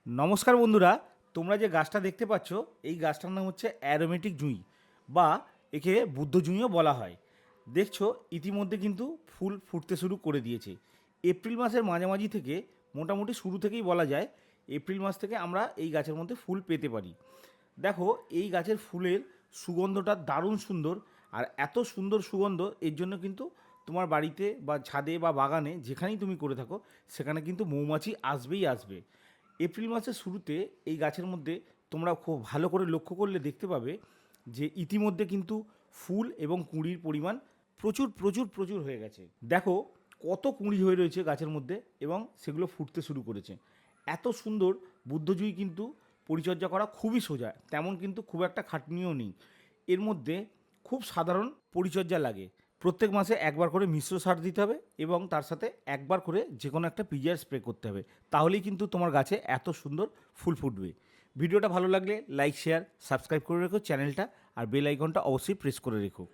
নমস্কার বন্ধুরা, তোমরা যে গাছটা দেখতে পাচ্ছ এই গাছটার নাম হচ্ছে অ্যারোমেটিক জুঁই বা একে বুদ্ধ জুঁইও বলা হয়। দেখছো ইতিমধ্যে কিন্তু ফুল ফুটতে শুরু করে দিয়েছে। এপ্রিল মাসের মাঝামাঝি থেকে, মোটামুটি শুরু থেকেই বলা যায়, এপ্রিল মাস থেকে আমরা এই গাছের মধ্যে ফুল পেতে পারি। দেখো এই গাছের ফুলের সুগন্ধটা দারুণ সুন্দর, আর এত সুন্দর সুগন্ধ এর জন্য কিন্তু তোমার বাড়িতে বা ছাদে বা বাগানে যেখানেই তুমি করে থাকো সেখানে কিন্তু মৌমাছি আসবেই আসবে। এপ্রিল মাসের শুরুতে এই গাছের মধ্যে তোমরা খুব ভালো করে লক্ষ্য করলে দেখতে পাবে যে ইতিমধ্যে কিন্তু ফুল এবং কুঁড়ির পরিমাণ প্রচুর প্রচুর প্রচুর হয়ে গেছে। দেখো কত কুঁড়ি হয়ে রয়েছে গাছের মধ্যে এবং সেগুলো ফুটতে শুরু করেছে। এত সুন্দর বুদ্ধজুঁই কিন্তু পরিচর্যা করা খুবই সোজা, তেমন কিন্তু খুব একটা খাটনিও নেই। এর মধ্যে খুব সাধারণ পরিচর্যা লাগে। প্রত্যেক মাসে একবার করে মিশ্র সার দিতে হবে এবং তার সাথে একবার করে যে কোনো একটা পিজিআর স্প্রে করতে হবে। তাহলেই কিন্তু তোমার গাছে এত সুন্দর ফুল ফুটবে। ভিডিওটা ভালো লাগলে লাইক, শেয়ার, সাবস্ক্রাইব করে রেখো চ্যানেলটা, আর বেল আইকনটা অবশ্যই প্রেস করে রেখো।